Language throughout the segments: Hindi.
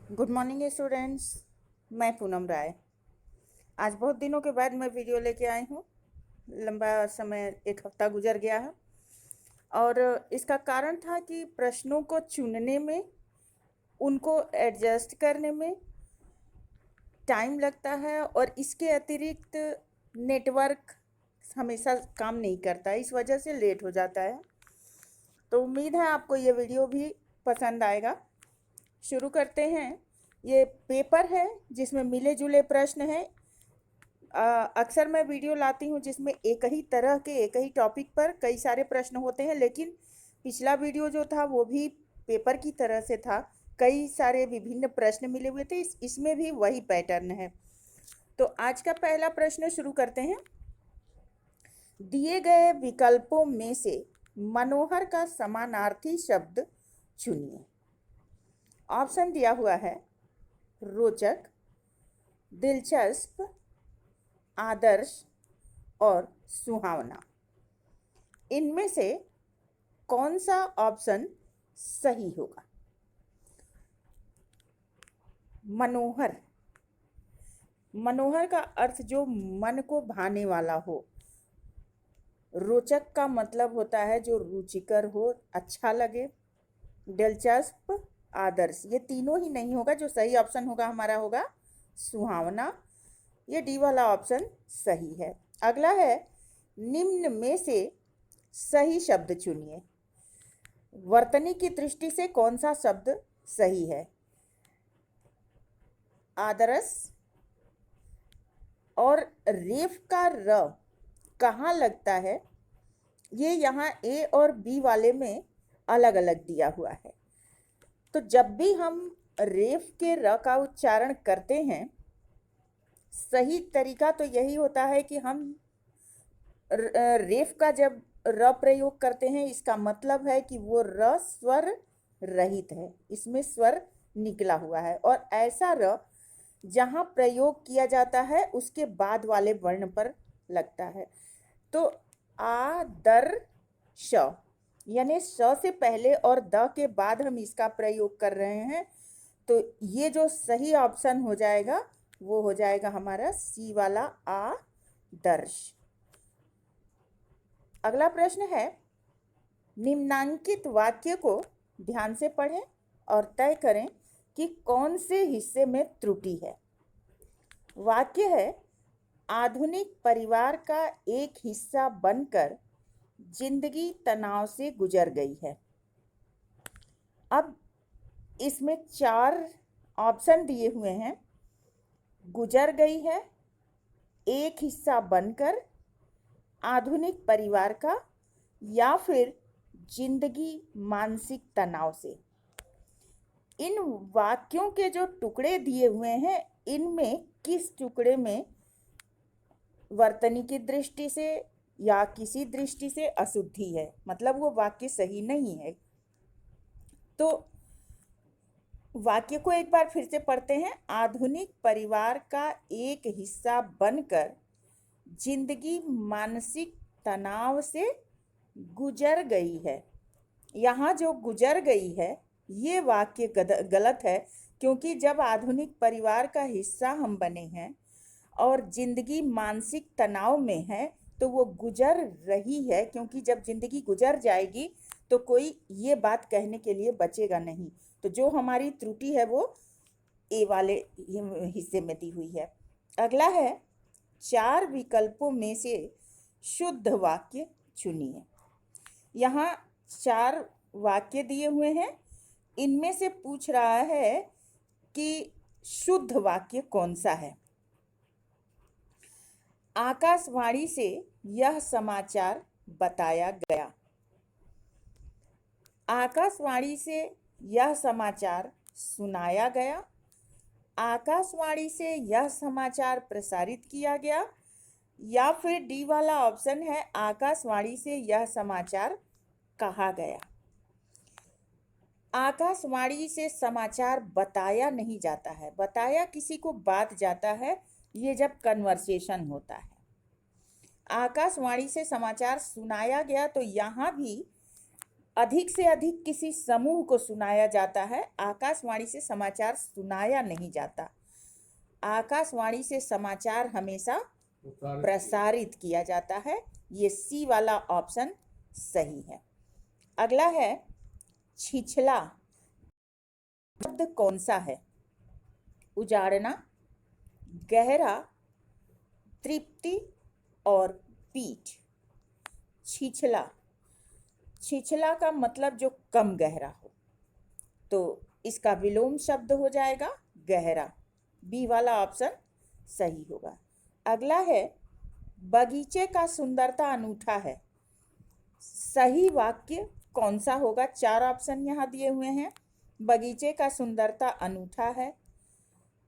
Good morning students. मैं पूनम राय। आज बहुत दिनों के बाद मैं वीडियो लेके आई हूँ। लंबा समय, एक हफ्ता गुजर गया है और इसका कारण था कि प्रश्नों को चुनने में, उनको एडजस्ट करने में टाइम लगता है और इसके अतिरिक्त नेटवर्क हमेशा काम नहीं करता है, इस वजह से लेट हो जाता है। तो उम्मीद है आपको ये वीडियो भी पसंद आएगा। शुरू करते हैं। ये पेपर है जिसमें मिले जुले प्रश्न हैं। अक्सर मैं वीडियो लाती हूँ जिसमें एक ही तरह के, एक ही टॉपिक पर कई सारे प्रश्न होते हैं, लेकिन पिछला वीडियो जो था वो भी पेपर की तरह से था। कई सारे विभिन्न प्रश्न मिले हुए थे, इसमें भी वही पैटर्न है। तो आज का पहला प्रश्न शुरू करते हैं। दिए गए विकल्पों में से मनोहर का समानार्थी शब्द चुनिए। ऑप्शन दिया हुआ है रोचक, दिलचस्प, आदर्श और सुहावना। इनमें से कौन सा ऑप्शन सही होगा? मनोहर, मनोहर का अर्थ जो मन को भाने वाला हो। रोचक का मतलब होता है जो रुचिकर हो, अच्छा लगे। दिलचस्प, आदर्श, ये तीनों ही नहीं होगा। जो सही ऑप्शन होगा हमारा होगा सुहावना। ये डी वाला ऑप्शन सही है। अगला है, निम्न में से सही शब्द चुनिए। वर्तनी की दृष्टि से कौन सा शब्द सही है? आदर्श और रेफ का र कहाँ लगता है, ये यहाँ ए और बी वाले में अलग अलग दिया हुआ है। तो जब भी हम रेफ के र का उच्चारण करते हैं, सही तरीका तो यही होता है कि हम रेफ का जब र प्रयोग करते हैं, इसका मतलब है कि वो र स्वर रहित है, इसमें स्वर निकला हुआ है। और ऐसा र जहाँ प्रयोग किया जाता है उसके बाद वाले वर्ण पर लगता है। तो आ दर श, यानी श से पहले और द के बाद हम इसका प्रयोग कर रहे हैं। तो ये जो सही ऑप्शन हो जाएगा वो हो जाएगा हमारा सी वाला आदर्श। अगला प्रश्न है, निम्नांकित वाक्य को ध्यान से पढ़ें और तय करें कि कौन से हिस्से में त्रुटि है। वाक्य है, आधुनिक परिवार का एक हिस्सा बनकर जिंदगी तनाव से गुजर गई है। अब इसमें 4 ऑप्शन दिए हुए हैं। गुजर गई है, एक हिस्सा बनकर, आधुनिक परिवार का, या फिर जिंदगी मानसिक तनाव से। इन वाक्यों के जो टुकड़े दिए हुए हैं, इनमें किस टुकड़े में वर्तनी की दृष्टि से या किसी दृष्टि से अशुद्धि है, मतलब वो वाक्य सही नहीं है। तो वाक्य को एक बार फिर से पढ़ते हैं। आधुनिक परिवार का एक हिस्सा बनकर जिंदगी मानसिक तनाव से गुजर गई है। यहाँ जो गुजर गई है ये वाक्य गलत है, क्योंकि जब आधुनिक परिवार का हिस्सा हम बने हैं और जिंदगी मानसिक तनाव में है तो वो गुजर रही है, क्योंकि जब जिंदगी गुजर जाएगी तो कोई ये बात कहने के लिए बचेगा नहीं। तो जो हमारी त्रुटि है वो ए वाले हिस्से में दी हुई है। अगला है, 4 विकल्पों में से शुद्ध वाक्य चुनिए। यहाँ 4 वाक्य दिए हुए हैं, इनमें से पूछ रहा है कि शुद्ध वाक्य कौन सा है। आकाशवाणी से यह समाचार बताया गया। आकाशवाणी से यह समाचार सुनाया गया। आकाशवाणी से यह समाचार प्रसारित किया गया, या फिर डी वाला ऑप्शन है, आकाशवाणी से यह समाचार कहा गया। आकाशवाणी से समाचार बताया नहीं जाता है, बताया किसी को बात जाता है, ये जब कन्वर्सेशन होता है। आकाशवाणी से समाचार सुनाया गया, तो यहाँ भी अधिक से अधिक किसी समूह को सुनाया जाता है, आकाशवाणी से समाचार सुनाया नहीं जाता। आकाशवाणी से समाचार हमेशा प्रसारित किया जाता है। ये सी वाला ऑप्शन सही है। अगला है छिछला शब्द कौन सा है? उजाड़ना, गहरा, तृप्ति और पीठ। छिछला, छिछला का मतलब जो कम गहरा हो, तो इसका विलोम शब्द हो जाएगा गहरा। बी वाला ऑप्शन सही होगा। अगला है बगीचे का सुंदरता अनूठा है। सही वाक्य कौन सा होगा? 4 ऑप्शन यहाँ दिए हुए हैं। बगीचे का सुंदरता अनूठा है,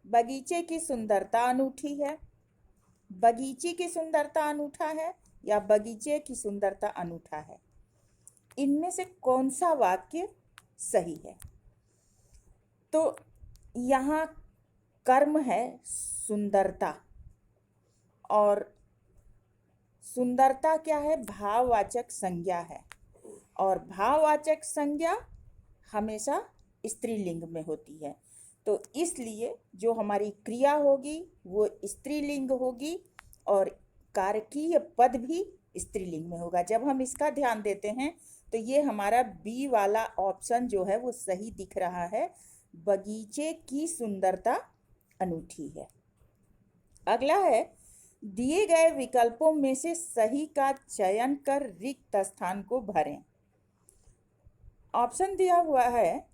बगीचे की सुंदरता अनूठी है, बगीचे की सुंदरता अनूठा है या बगीचे की सुंदरता अनूठा है। इनमें से कौन सा वाक्य सही है? तो यहाँ कर्म है सुंदरता, और सुंदरता क्या है? भाववाचक संज्ञा है, और भाववाचक संज्ञा हमेशा स्त्रीलिंग में होती है। तो इसलिए जो हमारी क्रिया होगी वो स्त्रीलिंग होगी और कारकीय पद भी स्त्रीलिंग में होगा। जब हम इसका ध्यान देते हैं तो ये हमारा बी वाला ऑप्शन जो है वो सही दिख रहा है। बगीचे की सुंदरता अनूठी है। अगला है दिए गए विकल्पों में से सही का चयन कर रिक्त स्थान को भरें। ऑप्शन दिया हुआ है,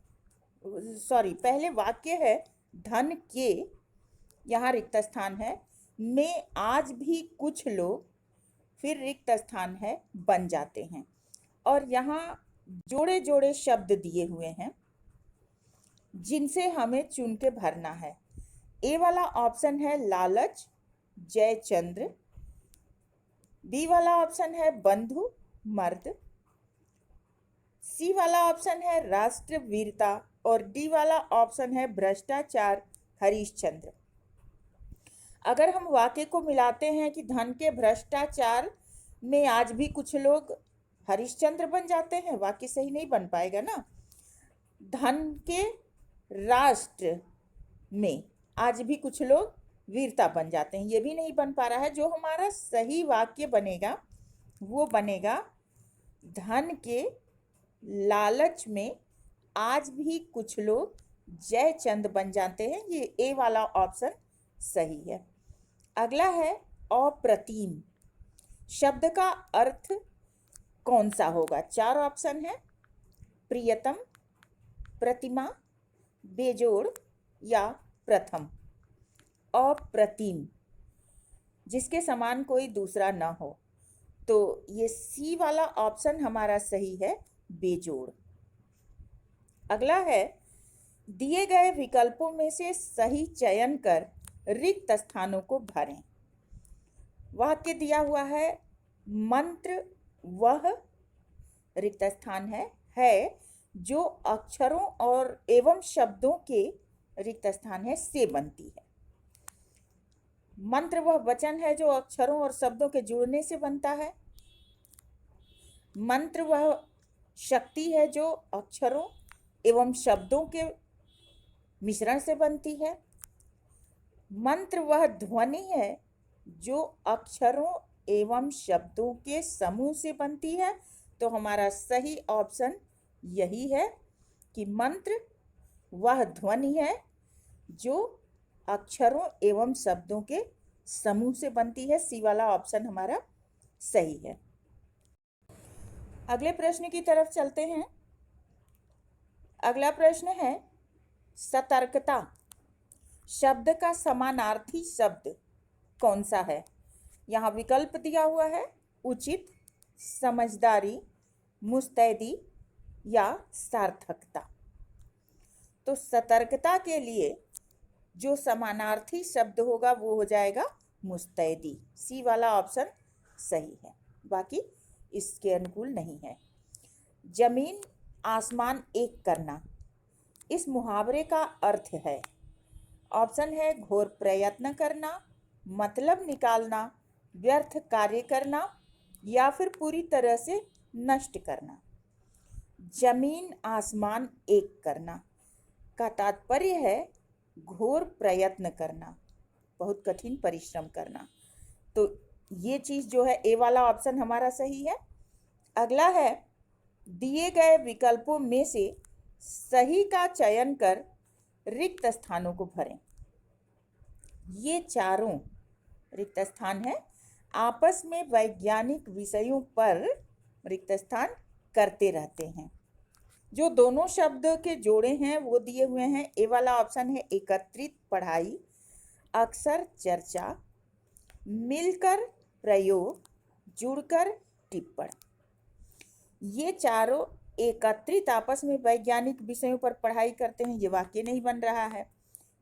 पहले वाक्य है धन के, यहाँ रिक्त स्थान है, में आज भी कुछ लोग, फिर रिक्त स्थान है, बन जाते हैं। और यहाँ जोड़े जोड़े शब्द दिए हुए हैं जिनसे हमें चुन के भरना है। ए वाला ऑप्शन है लालच, जयचंद्र। बी वाला ऑप्शन है बंधु, मर्द। सी वाला ऑप्शन है राष्ट्रवीरता और डी वाला ऑप्शन है भ्रष्टाचार, हरिश्चंद्र। अगर हम वाक्य को मिलाते हैं कि धन के भ्रष्टाचार में आज भी कुछ लोग हरिश्चंद्र बन जाते हैं, वाक्य सही नहीं बन पाएगा ना। धन के राष्ट्र में आज भी कुछ लोग वीरता बन जाते हैं, ये भी नहीं बन पा रहा है। जो हमारा सही वाक्य बनेगा वो बनेगा धन के लालच में आज भी कुछ लोग जयचंद बन जाते हैं। ये ए वाला ऑप्शन सही है। अगला है अप्रतिम शब्द का अर्थ कौन सा होगा? 4 ऑप्शन है, प्रियतम, प्रतिमा, बेजोड़ या प्रथम। अप्रतिम, जिसके समान कोई दूसरा ना हो। तो ये सी वाला ऑप्शन हमारा सही है, बेजोड़। अगला है दिए गए विकल्पों में से सही चयन कर रिक्त स्थानों को भरें। वाक्य दिया हुआ है मंत्र वह रिक्त स्थान है जो अक्षरों और एवं शब्दों के रिक्त स्थान है से बनती है। मंत्र वह वचन है जो अक्षरों और शब्दों के जुड़ने से बनता है। मंत्र वह शक्ति है जो अक्षरों एवं शब्दों के मिश्रण से बनती है। मंत्र वह ध्वनि है जो अक्षरों एवं शब्दों के समूह से बनती है। तो हमारा सही ऑप्शन यही है कि मंत्र वह ध्वनि है जो अक्षरों एवं शब्दों के समूह से बनती है। सी वाला ऑप्शन हमारा सही है। अगले प्रश्न की तरफ चलते हैं। अगला प्रश्न है सतर्कता शब्द का समानार्थी शब्द कौन सा है? यहाँ विकल्प दिया हुआ है उचित, समझदारी, मुस्तैदी या सार्थकता। तो सतर्कता के लिए जो समानार्थी शब्द होगा वो हो जाएगा मुस्तैदी। सी वाला ऑप्शन सही है, बाकी इसके अनुकूल नहीं है। जमीन आसमान एक करना, इस मुहावरे का अर्थ है। ऑप्शन है घोर प्रयत्न करना, मतलब निकालना, व्यर्थ कार्य करना या फिर पूरी तरह से नष्ट करना। जमीन आसमान एक करना का तात्पर्य है घोर प्रयत्न करना, बहुत कठिन परिश्रम करना। तो ये चीज जो है, ए वाला ऑप्शन हमारा सही है। अगला है, दिए गए विकल्पों में से सही का चयन कर रिक्त स्थानों को भरें। ये चारों रिक्त स्थान है, आपस में वैज्ञानिक विषयों पर रिक्त स्थान करते रहते हैं। जो दोनों शब्द के जोड़े हैं वो दिए हुए हैं। ए वाला ऑप्शन है एकत्रित पढ़ाई, अक्सर चर्चा, मिलकर प्रयोग, जुड़कर टिप्पण। ये चारों एकत्रित आपस में वैज्ञानिक विषयों पर पढ़ाई करते हैं, ये वाक्य नहीं बन रहा है।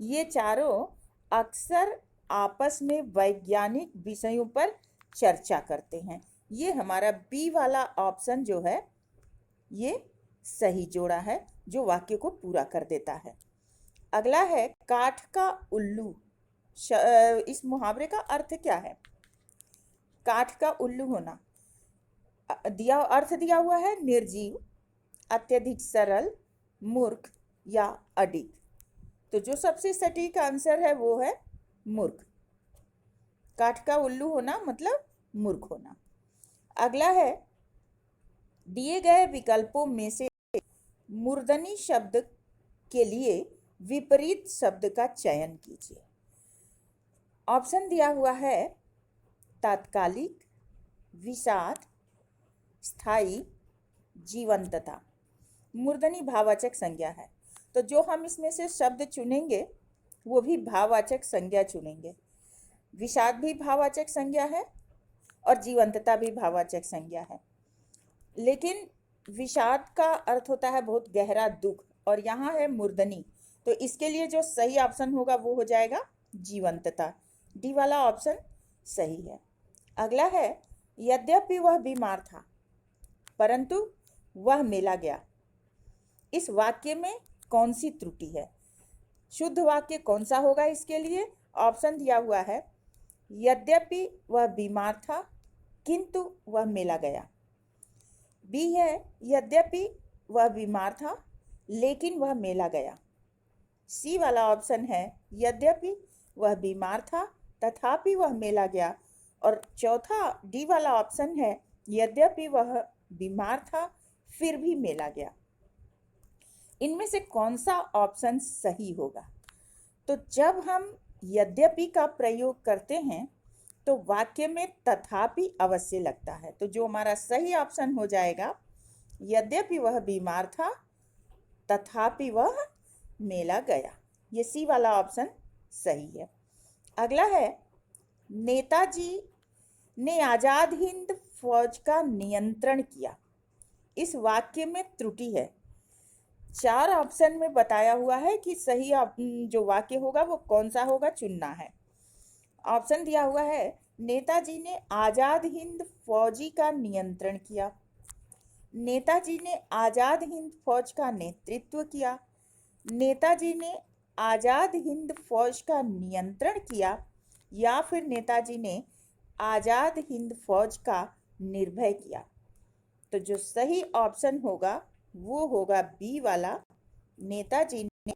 ये चारों अक्सर आपस में वैज्ञानिक विषयों पर चर्चा करते हैं। ये हमारा बी वाला ऑप्शन जो है ये सही जोड़ा है, जो वाक्य को पूरा कर देता है। अगला है, काठ का उल्लू। इस मुहावरे का अर्थ क्या है? काठ का उल्लू होना, अर्थ दिया हुआ है निर्जीव, अत्यधिक सरल, मूर्ख या अडिग। तो जो सबसे सटीक आंसर है वो है मूर्ख। काठ का उल्लू होना मतलब मूर्ख होना। अगला है, दिए गए विकल्पों में से मूर्धनी शब्द के लिए विपरीत शब्द का चयन कीजिए। ऑप्शन दिया हुआ है तात्कालिक, विषाद, स्थायी, जीवंतता। मूर्धनी भाववाचक संज्ञा है, तो जो हम इसमें से शब्द चुनेंगे वो भी भाववाचक संज्ञा चुनेंगे। विषाद भी भाववाचक संज्ञा है और जीवंतता भी भाववाचक संज्ञा है, लेकिन विषाद का अर्थ होता है बहुत गहरा दुख, और यहाँ है मूर्धनी, तो इसके लिए जो सही ऑप्शन होगा वो हो जाएगा जीवंतता। डी वाला ऑप्शन सही है। अगला है, यद्यपि वह बीमार था परंतु वह मेला गया। इस वाक्य में कौन सी त्रुटि है? शुद्ध वाक्य कौन सा होगा इसके लिए? ऑप्शन दिया हुआ है, यद्यपि वह बीमार था किंतु वह मेला गया। बी है, यद्यपि वह बीमार था लेकिन वह मेला गया। सी वाला ऑप्शन है, यद्यपि वह बीमार था तथापि वह मेला गया। और चौथा डी वाला ऑप्शन है, यद्यपि वह बीमार था फिर भी मेला गया। इनमें से कौन सा ऑप्शन सही होगा? तो जब हम यद्यपि का प्रयोग करते हैं तो वाक्य में तथापि अवश्य लगता है, तो जो हमारा सही ऑप्शन हो जाएगा, यद्यपि वह बीमार था तथापि वह मेला गया। ये सी वाला ऑप्शन सही है। अगला है, नेताजी ने आजाद हिंद फौज का नियंत्रण किया। इस वाक्य में त्रुटि है। 4 ऑप्शन में बताया हुआ है कि सही जो वाक्य होगा वो कौन सा होगा, चुनना है। ऑप्शन दिया हुआ है, नेताजी ने आजाद हिंद फौजी का नियंत्रण किया, नेताजी ने आजाद हिंद फौज का नेतृत्व किया, नेताजी ने आजाद हिंद फौज का नियंत्रण किया, या फिर नेताजी ने आजाद हिंद फौज का निर्भय किया। तो जो सही ऑप्शन होगा वो होगा बी वाला, नेताजी ने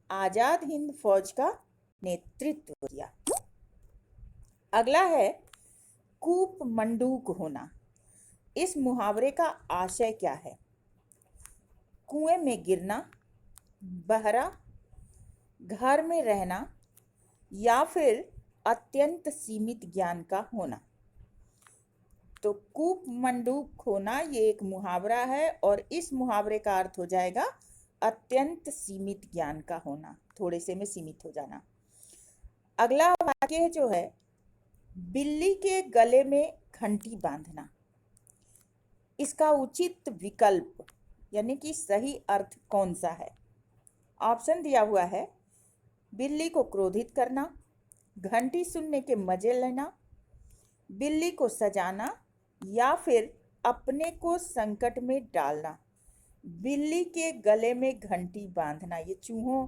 आजाद हिंद फौज का नेतृत्व किया। अगला है, कूप मंडूक होना। इस मुहावरे का आशय क्या है? कुएं में गिरना, बहरा, घर में रहना, या फिर अत्यंत सीमित ज्ञान का होना। तो कूप मंडूक होना ये एक मुहावरा है और इस मुहावरे का अर्थ हो जाएगा अत्यंत सीमित ज्ञान का होना, थोड़े से में सीमित हो जाना। अगला वाक्य जो है, बिल्ली के गले में घंटी बांधना। इसका उचित विकल्प यानी कि सही अर्थ कौन सा है? ऑप्शन दिया हुआ है, बिल्ली को क्रोधित करना, घंटी सुनने के मजे लेना, बिल्ली को सजाना, या फिर अपने को संकट में डालना। बिल्ली के गले में घंटी बांधना, ये चूहों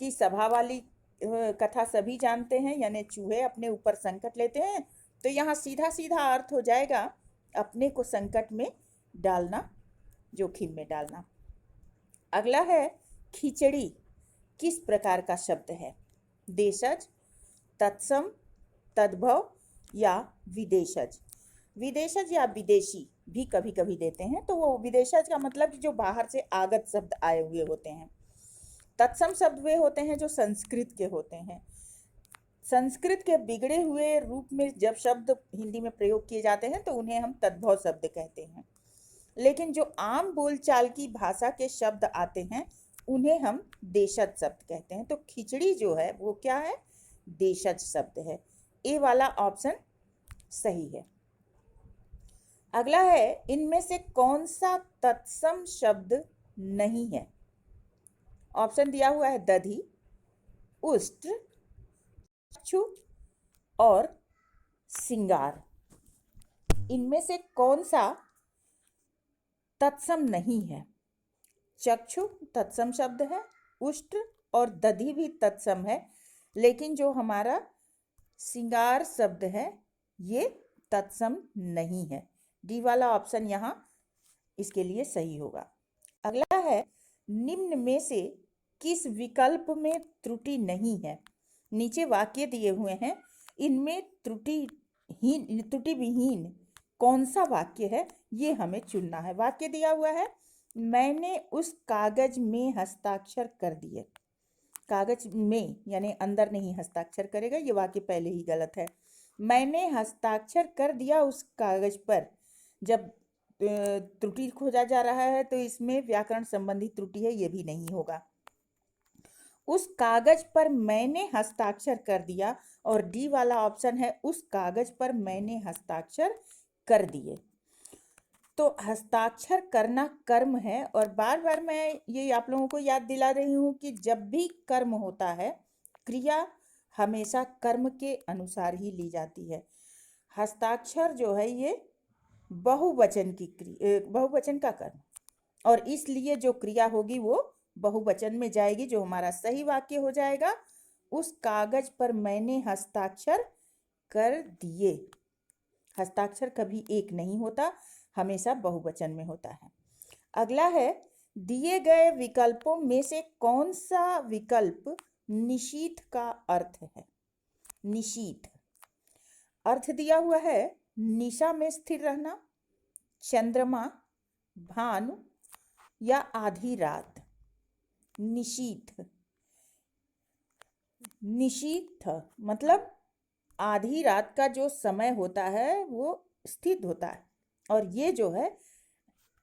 की सभा वाली कथा सभी जानते हैं, यानी चूहे अपने ऊपर संकट लेते हैं, तो यहाँ सीधा सीधा अर्थ हो जाएगा अपने को संकट में डालना जोखिम में डालना। अगला है खिचड़ी किस प्रकार का शब्द है? देशज, तत्सम, तद्भव या विदेशज। विदेशज या विदेशी भी कभी कभी देते हैं, तो वो विदेशज का मतलब जो बाहर से आगत शब्द आए हुए होते हैं। तत्सम शब्द वे होते हैं जो संस्कृत के होते हैं। संस्कृत के बिगड़े हुए रूप में जब शब्द हिंदी में प्रयोग किए जाते हैं तो उन्हें हम तद्भव शब्द कहते हैं। लेकिन जो आम बोलचाल की भाषा के शब्द आते हैं उन्हें हम देशज शब्द कहते हैं। तो खिचड़ी जो है वो क्या है? देशज शब्द है। ए वाला ऑप्शन सही है। अगला है इनमें से कौन सा तत्सम शब्द नहीं है? ऑप्शन दिया हुआ है दधि, उष्ट्र, चक्षु और सिंगार। इनमें से कौन सा तत्सम नहीं है? चक्षु तत्सम शब्द है, उष्ट्र और दधि भी तत्सम है, लेकिन जो हमारा सिंगार शब्द है ये तत्सम नहीं है। डी वाला ऑप्शन यहाँ इसके लिए सही होगा। अगला है निम्न में से किस विकल्प में त्रुटि नहीं है? नीचे वाक्य दिए हुए हैं, इनमें त्रुटि विहीन कौन सा वाक्य है ये हमें चुनना है। वाक्य दिया हुआ है मैंने उस कागज में हस्ताक्षर कर दिए। कागज में यानी अंदर नहीं हस्ताक्षर करेगा, ये वाक्य पहले ही गलत है। मैंने हस्ताक्षर कर दिया उस कागज पर, जब त्रुटि खोजा जा रहा है तो इसमें व्याकरण संबंधी त्रुटि है, ये भी नहीं होगा। उस कागज पर मैंने हस्ताक्षर कर दिया, और डी वाला ऑप्शन है उस कागज पर मैंने हस्ताक्षर कर दिए। तो हस्ताक्षर करना कर्म है, और बार बार मैं ये आप लोगों को याद दिला रही हूँ कि जब भी कर्म होता है क्रिया हमेशा कर्म के अनुसार ही ली जाती है। हस्ताक्षर जो है ये बहुवचन का कर्म, और इसलिए जो क्रिया होगी वो बहुवचन में जाएगी। जो हमारा सही वाक्य हो जाएगा उस कागज पर मैंने हस्ताक्षर कर दिए। हस्ताक्षर कभी एक नहीं होता, हमेशा बहुवचन में होता है। अगला है दिए गए विकल्पों में से कौन सा विकल्प निशीथ का अर्थ है? निशीथ अर्थ दिया हुआ है निशा में स्थिर रहना, चंद्रमा, भानु या आधी रात। निशीथ मतलब आधी रात का जो समय होता है वो स्थित होता है, और ये जो है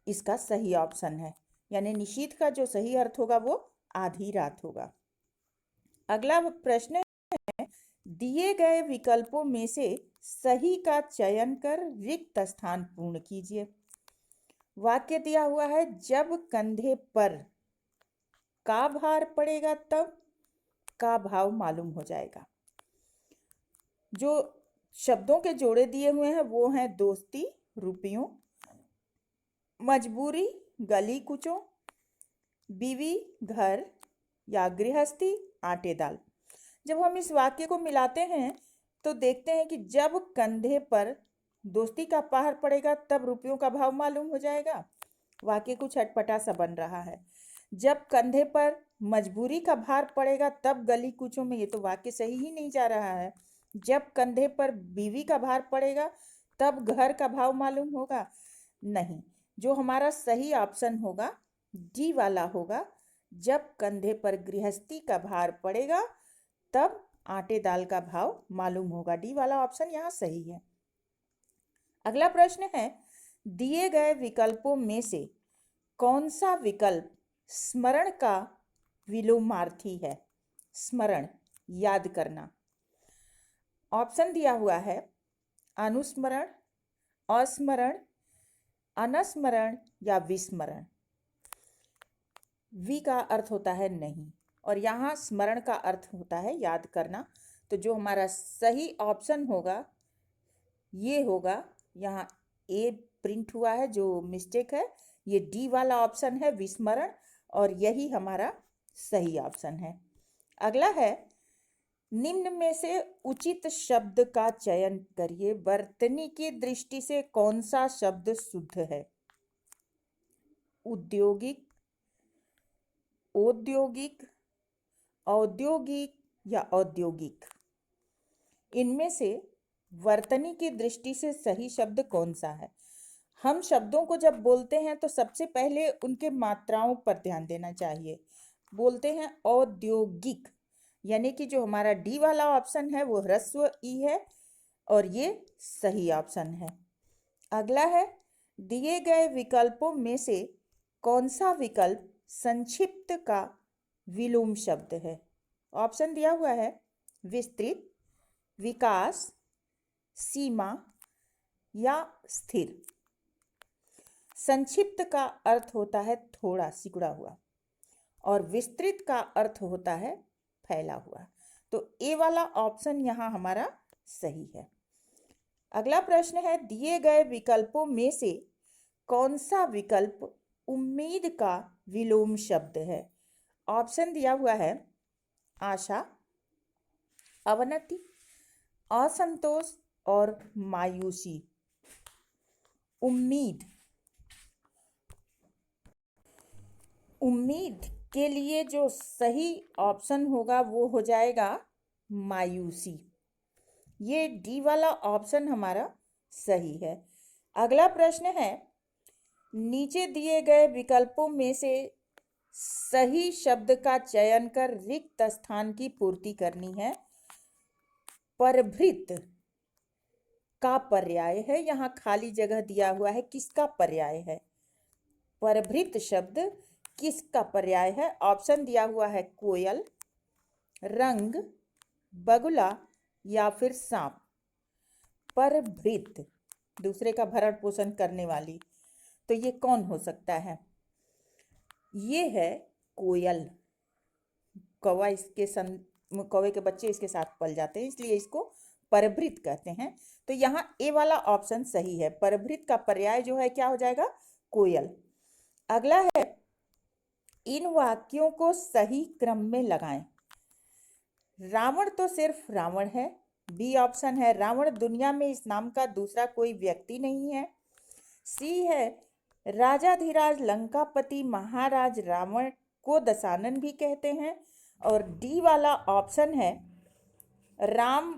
इसका सही ऑप्शन है, यानी निशीथ का जो सही अर्थ होगा वो आधी रात होगा। अगला प्रश्न है दिए गए विकल्पों में से सही का चयन कर रिक्त स्थान पूर्ण कीजिए। वाक्य दिया हुआ है जब कंधे पर का भार पड़ेगा तब का भाव मालूम हो जाएगा। जो शब्दों के जोड़े दिए हुए हैं वो हैं दोस्ती, रुपयों, मजबूरी, गली कुचों, बीवी, घर या गृहस्थी, आटे दाल। जब हम इस वाक्य को मिलाते हैं तो देखते हैं कि जब कंधे पर दोस्ती का पहाड़ पड़ेगा तब रुपयों का भाव मालूम हो जाएगा। वाक्य कुछ अटपटा सा बन रहा है। जब कंधे पर मजबूरी का भार पड़ेगा तब गली कूचों में, ये तो वाक्य सही ही नहीं जा रहा है। जब कंधे पर बीवी का भार पड़ेगा तब घर का भाव मालूम होगा, नहीं। जो हमारा सही ऑप्शन होगा डी वाला होगा, जब कंधे पर गृहस्थी का भार पड़ेगा तब आटे दाल का भाव मालूम होगा। डी वाला ऑप्शन यहाँ सही है। अगला प्रश्न है दिए गए विकल्पों में से कौन सा विकल्प स्मरण का विलोमार्थी है? स्मरण याद करना। ऑप्शन दिया हुआ है अनुस्मरण, अस्मरण, अनस्मरण या विस्मरण। वि का अर्थ होता है नहीं, और यहाँ स्मरण का अर्थ होता है याद करना। तो जो हमारा सही ऑप्शन होगा ये होगा, यहाँ ए प्रिंट हुआ है जो मिस्टेक है, ये डी वाला ऑप्शन है विस्मरण, और यही हमारा सही ऑप्शन है। अगला है निम्न में से उचित शब्द का चयन करिए, वर्तनी की दृष्टि से कौन सा शब्द शुद्ध है? औद्योगिक, औद्योगिक, औद्योगिक या औद्योगिक। इनमें से वर्तनी की दृष्टि से सही शब्द कौन सा है? हम शब्दों को जब बोलते हैं तो सबसे पहले उनके मात्राओं पर ध्यान देना चाहिए। बोलते हैं औद्योगिक, यानी कि जो हमारा डी वाला ऑप्शन है वो ह्रस्व ई है और ये सही ऑप्शन है। अगला है, दिए गए विकल्पों में से कौन सा विकल्प संक्षिप्त का विलोम शब्द है? ऑप्शन दिया हुआ है विस्तृत, विकास, सीमा या स्थिर। संक्षिप्त का अर्थ होता है थोड़ा सिकुड़ा हुआ और विस्तृत का अर्थ होता है फैला हुआ। तो ए वाला ऑप्शन यहाँ हमारा सही है। अगला प्रश्न है, दिए गए विकल्पों में से कौन सा विकल्प उम्मीद का विलोम शब्द है? ऑप्शन दिया हुआ है आशा, अवनति, असंतोष और मायूसी। उम्मीद, उम्मीद के लिए जो सही ऑप्शन होगा वो हो जाएगा मायूसी। ये डी वाला ऑप्शन हमारा सही है। अगला प्रश्न है, नीचे दिए गए विकल्पों में से सही शब्द का चयन कर रिक्त स्थान की पूर्ति करनी है। परभृत का पर्याय है, यहाँ खाली जगह दिया हुआ है, किसका पर्याय है? परभृत शब्द किसका पर्याय है? ऑप्शन दिया हुआ है कोयल, रंग, बगुला या फिर सांप। परभृत, दूसरे का भरण पोषण करने वाली, तो ये कौन हो सकता है? ये है कोयल। कौवा कौवे के बच्चे इसके साथ पल जाते हैं, इसलिए इसको परभृत कहते हैं। तो यहाँ ए वाला ऑप्शन सही है। परभृत का पर्याय जो है क्या हो जाएगा? कोयल। अगला है, इन वाक्यों को सही क्रम में लगाएं। रावण तो सिर्फ रावण है, बी ऑप्शन है रावण दुनिया में इस नाम का दूसरा कोई व्यक्ति नहीं है। सी है राजाधिराज लंकापति महाराज रावण को दशानन भी कहते हैं। और डी वाला ऑप्शन है राम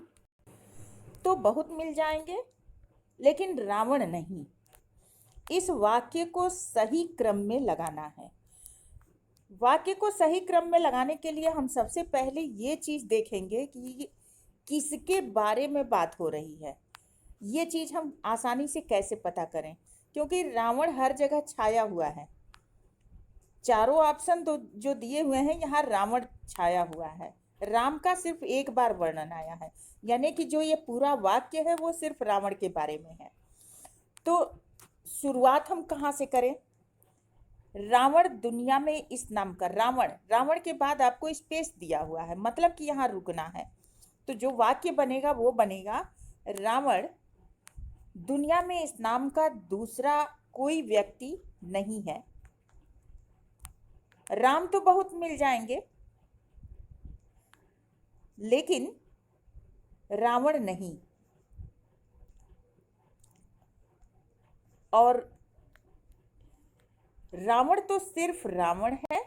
तो बहुत मिल जाएंगे लेकिन रावण नहीं। इस वाक्य को सही क्रम में लगाना है। वाक्य को सही क्रम में लगाने के लिए हम सबसे पहले ये चीज़ देखेंगे कि किसके बारे में बात हो रही है। ये चीज़ हम आसानी से कैसे पता करें, क्योंकि रावण हर जगह छाया हुआ है। चारों ऑप्शन तो जो दिए हुए हैं यहाँ रावण छाया हुआ है, राम का सिर्फ एक बार वर्णन आया है, यानी कि जो ये पूरा वाक्य है वो सिर्फ रावण के बारे में है। तो शुरुआत हम कहाँ से करें? रावण दुनिया में इस नाम का, रावण, रावण के बाद आपको स्पेस दिया हुआ है, मतलब कि यहाँ रुकना है। तो जो वाक्य बनेगा वो बनेगा रावण दुनिया में इस नाम का दूसरा कोई व्यक्ति नहीं है। राम तो बहुत मिल जाएंगे लेकिन रावण नहीं। और रावण तो सिर्फ रावण है।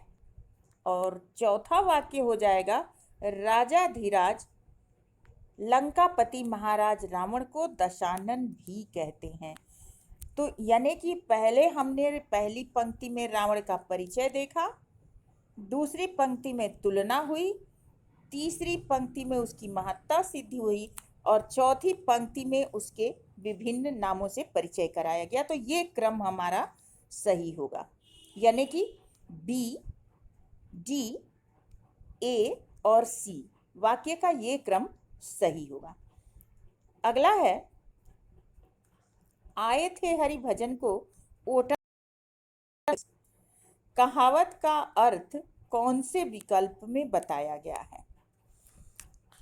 और चौथा वाक्य हो जाएगा राजाधिराज लंकापति महाराज रावण को दशानन भी कहते हैं। तो यानी कि पहले हमने पहली पंक्ति में रावण का परिचय देखा, दूसरी पंक्ति में तुलना हुई, तीसरी पंक्ति में उसकी महत्ता सिद्धि हुई और चौथी पंक्ति में उसके विभिन्न नामों से परिचय कराया गया। तो ये क्रम हमारा सही होगा, यानी कि बी, डी, ए और सी वाक्य का ये क्रम सही होगा। अगला है, आए थे हरि भजन को ओटा, कहावत का अर्थ कौन से विकल्प में बताया गया है?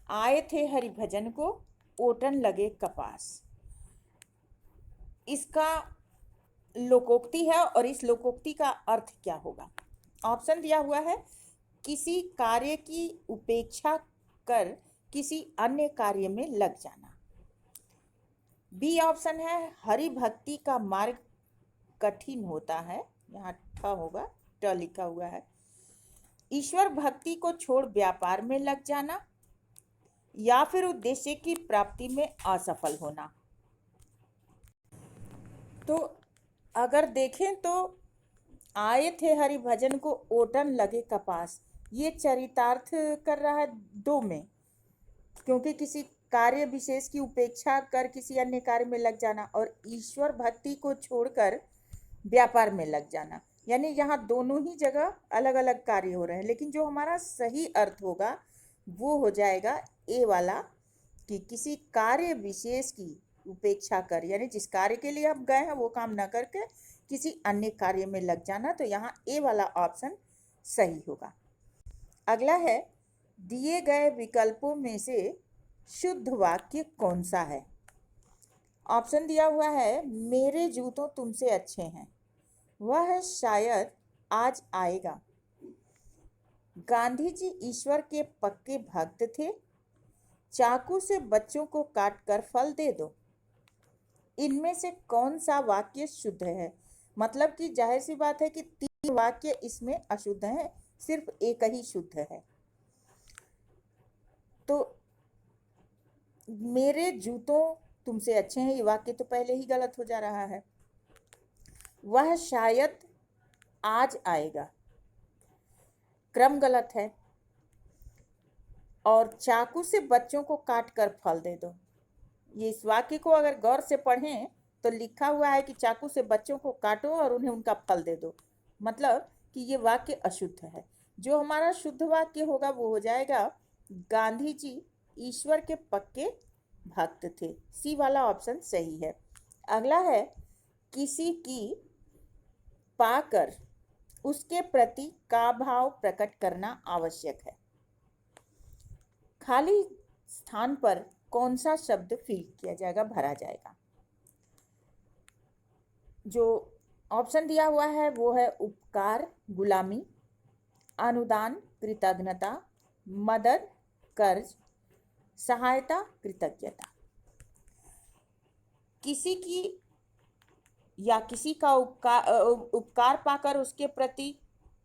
आए थे हरि भजन को ओटन लगे कपास, इसका लोकोक्ति है और इस लोकोक्ति का अर्थ क्या होगा? ऑप्शन दिया हुआ है किसी कार्य की उपेक्षा कर किसी अन्य कार्य में लग जाना। बी ऑप्शन है हरि भक्ति का मार्ग कठिन होता है, यहाँ लिखा होगा, ट लिखा हुआ है। ईश्वर भक्ति को छोड़ व्यापार में लग जाना या फिर उद्देश्य की प्राप्ति में असफल होना। तो अगर देखें तो आए थे हरि भजन को ओटन लगे कपास, ये चरितार्थ कर रहा है दो में, क्योंकि किसी कार्य विशेष की उपेक्षा कर किसी अन्य कार्य में लग जाना और ईश्वर भक्ति को छोड़कर व्यापार में लग जाना, यानी यहाँ दोनों ही जगह अलग अलग कार्य हो रहे हैं। लेकिन जो हमारा सही अर्थ होगा वो हो जाएगा ए वाला, कि किसी कार्य विशेष की उपेक्षा कर, यानी जिस कार्य के लिए आप गए हैं वो काम न करके किसी अन्य कार्य में लग जाना। तो यहाँ ए वाला ऑप्शन सही होगा। अगला है, दिए गए विकल्पों में से शुद्ध वाक्य कौन सा है? ऑप्शन दिया हुआ है, मेरे जूतों तुमसे अच्छे हैं, वह शायद आज आएगा, गांधी जी ईश्वर के पक्के भक्त थे, चाकू से बच्चों को काट कर फल दे दो। इनमें से कौन सा वाक्य शुद्ध है? मतलब कि जाहिर सी बात है कि 3 वाक्य इसमें अशुद्ध हैं, सिर्फ एक ही शुद्ध है। तो मेरे जूतों तुमसे अच्छे हैं, ये वाक्य तो पहले ही गलत हो जा रहा है। वह शायद आज आएगा, क्रम गलत है। और चाकू से बच्चों को काट कर फल दे दो, ये इस वाक्य को अगर गौर से पढ़ें तो लिखा हुआ है कि चाकू से बच्चों को काटो और उन्हें उनका फल दे दो, मतलब कि ये वाक्य अशुद्ध है। जो हमारा शुद्ध वाक्य होगा वो हो जाएगा, गांधी जी ईश्वर के पक्के भक्त थे। सी वाला ऑप्शन सही है। अगला है, किसी की पाकर उसके प्रति का भाव प्रकट करना आवश्यक है। खाली स्थान पर कौन सा शब्द फिल किया जाएगा, भरा जाएगा? जो ऑप्शन दिया हुआ है वो है उपकार गुलामी, अनुदान कृतज्ञता, मदद कर्ज, सहायता कृतज्ञता। किसी की या किसी का उपकार पाकर उसके प्रति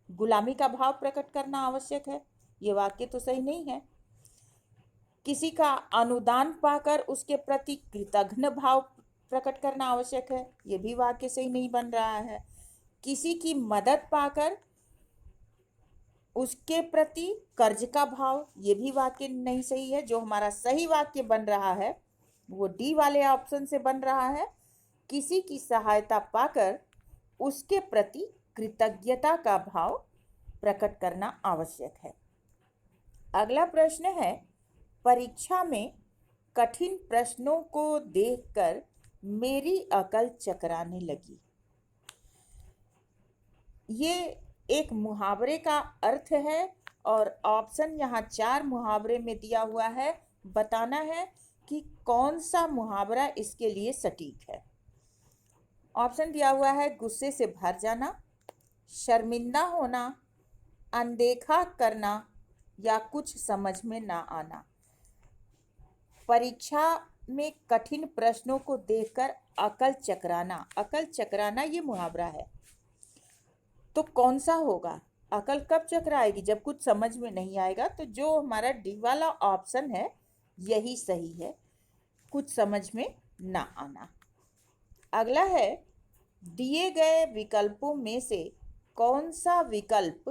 गुलामी का भाव प्रकट करना आवश्यक है, ये वाक्य तो सही नहीं है। किसी का अनुदान पाकर उसके प्रति कृतज्ञ भाव प्रकट करना आवश्यक है, ये भी वाक्य सही नहीं बन रहा है। किसी की मदद पाकर उसके प्रति कर्ज का भाव, ये भी वाक्य नहीं सही है। जो हमारा सही वाक्य बन रहा है वो डी वाले ऑप्शन से बन रहा है, किसी की सहायता पाकर उसके प्रति कृतज्ञता का भाव प्रकट करना आवश्यक है। अगला प्रश्न है, परीक्षा में कठिन प्रश्नों को देखकर मेरी अकल चकराने लगी। ये एक मुहावरे का अर्थ है और ऑप्शन यहाँ 4 मुहावरे में दिया हुआ है। बताना है कि कौन सा मुहावरा इसके लिए सटीक है। ऑप्शन दिया हुआ है, गुस्से से भर जाना, शर्मिंदा होना, अनदेखा करना या कुछ समझ में ना आना। परीक्षा में कठिन प्रश्नों को देखकर अकल चकराना, अकल चकराना ये मुहावरा है। तो कौन सा होगा? अकल कब चकराएगी? जब कुछ समझ में नहीं आएगा। तो जो हमारा डी वाला ऑप्शन है यही सही है, कुछ समझ में ना आना। अगला है, दिए गए विकल्पों में से कौन सा विकल्प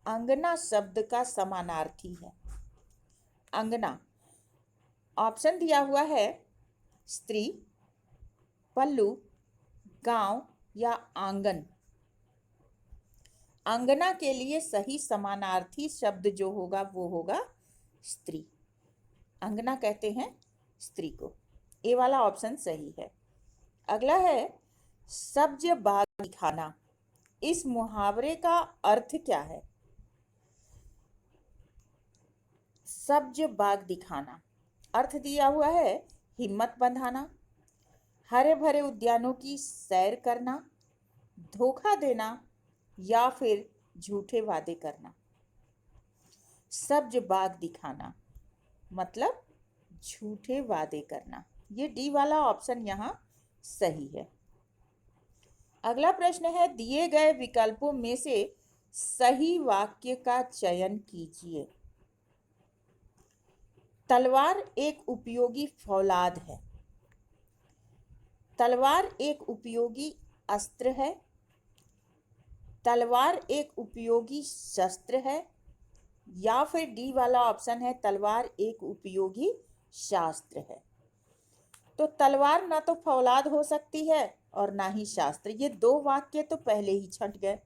अंगना शब्द का समानार्थी है? अंगना, ऑप्शन दिया हुआ है, स्त्री, पल्लू, गांव या आंगन। अंगना के लिए सही समानार्थी शब्द जो होगा वो होगा स्त्री। अंगना कहते हैं स्त्री को। ए वाला ऑप्शन सही है। अगला है, सब्ज बाग दिखाना, इस मुहावरे का अर्थ क्या है? सब्ज बाग दिखाना अर्थ दिया हुआ है, हिम्मत बंधाना, हरे भरे उद्यानों की सैर करना, धोखा देना या फिर झूठे वादे करना। सब्ज बाग दिखाना मतलब झूठे वादे करना। ये डी वाला ऑप्शन यहाँ सही है। अगला प्रश्न है, दिए गए विकल्पों में से सही वाक्य का चयन कीजिए। तलवार एक उपयोगी फौलाद है। तलवार एक उपयोगी अस्त्र है। तलवार एक उपयोगी शस्त्र है। या फिर डी वाला ऑप्शन है, तलवार एक उपयोगी शास्त्र है। तो तलवार ना तो फौलाद हो सकती है और ना ही शास्त्र। ये दो वाक्य तो पहले ही छंट गए।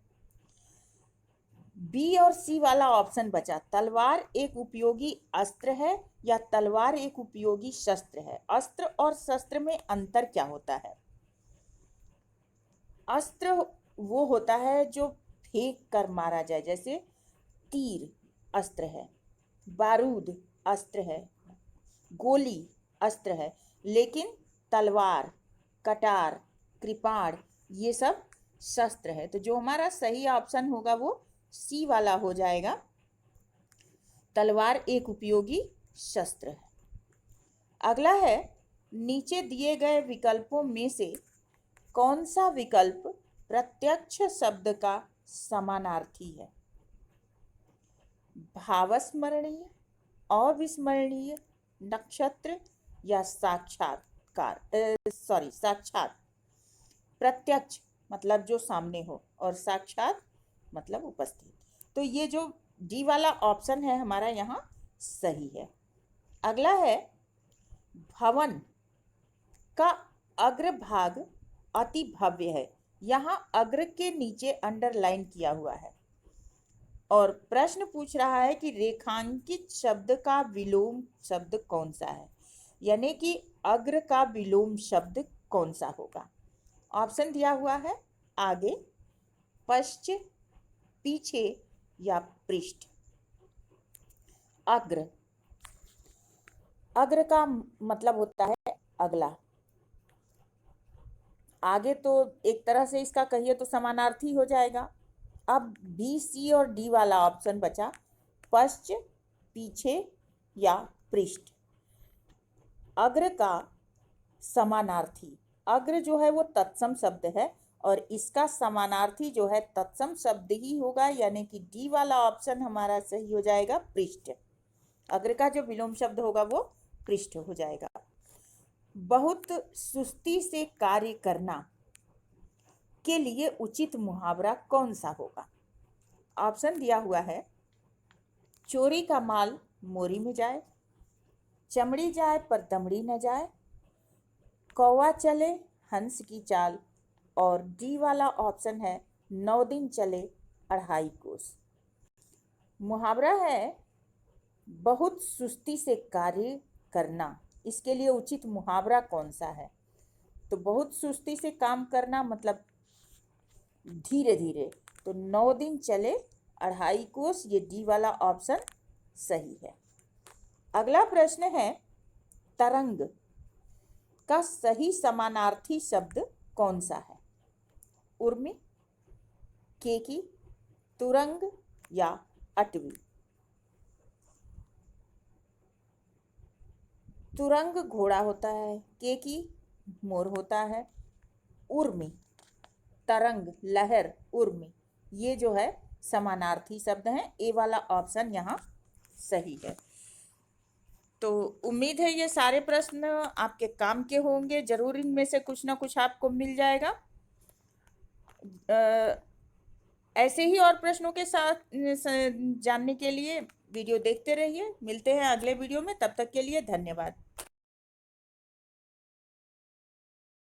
बी और सी वाला ऑप्शन बचा, तलवार एक उपयोगी अस्त्र है या तलवार एक उपयोगी शस्त्र है। अस्त्र और शस्त्र में अंतर क्या होता है? अस्त्र वो होता है जो फेंक कर मारा जाए, जैसे तीर अस्त्र है, बारूद अस्त्र है, गोली अस्त्र है। लेकिन तलवार, कटार, कृपाण ये सब शस्त्र है। तो जो हमारा सही ऑप्शन होगा वो सी वाला हो जाएगा, तलवार एक उपयोगी शस्त्र है। अगला है, नीचे दिए गए विकल्पों में से कौन सा विकल्प प्रत्यक्ष शब्द का समानार्थी है? भावस्मरणीय, अविस्मरणीय, नक्षत्र या साक्षात। प्रत्यक्ष मतलब जो सामने हो और साक्षात मतलब उपस्थित। तो ये जो डी वाला ऑप्शन है हमारा यहाँ सही है। अगला है, भवन का अग्रभाग अति भव्य है। यहाँ अग्र के नीचे अंडरलाइन किया हुआ है और प्रश्न पूछ रहा है कि रेखांकित शब्द का विलोम शब्द कौन सा है, यानी कि अग्र का विलोम शब्द कौन सा होगा। ऑप्शन दिया हुआ है, आगे, पश्च, पीछे या पृष्ठ। अग्र, अग्र का मतलब होता है अगला। आगे तो एक तरह से इसका कहिए तो समानार्थी हो जाएगा। अब बी, सी और डी वाला ऑप्शन बचा, पश्च, पीछे या पृष्ठ। अग्र का समानार्थी, अग्र जो है वो तत्सम शब्द है और इसका समानार्थी जो है तत्सम शब्द ही होगा, यानी कि डी वाला ऑप्शन हमारा सही हो जाएगा, पृष्ठ। अग्र का जो विलोम शब्द होगा वो पृष्ठ हो जाएगा। बहुत सुस्ती से कार्य करना के लिए उचित मुहावरा कौन सा होगा? ऑप्शन दिया हुआ है, चोरी का माल मोरी में जाए, चमड़ी जाए पर दमड़ी न जाए, कौवा चले हंस की चाल, और डी वाला ऑप्शन है, 9 दिन चले 2.5 कोस। मुहावरा है, बहुत सुस्ती से कार्य करना, इसके लिए उचित मुहावरा कौन सा है? तो बहुत सुस्ती से काम करना मतलब धीरे धीरे, तो 9 दिन चले 2.5 कोस, ये डी वाला ऑप्शन सही है। अगला प्रश्न है, तरंग का सही समानार्थी शब्द कौन सा है? उर्मी, केकी, तुरंग या अटवी। तुरंग घोड़ा होता है, केकी मोर होता है, उर्मी तरंग लहर, उर्मी ये जो है समानार्थी शब्द हैं। ए वाला ऑप्शन यहाँ सही है। तो उम्मीद है ये सारे प्रश्न आपके काम के होंगे, जरूर इनमें से कुछ ना कुछ आपको मिल जाएगा। ऐसे ही और प्रश्नों के साथ जानने के लिए वीडियो देखते रहिए। मिलते हैं अगले वीडियो में, तब तक के लिए धन्यवाद।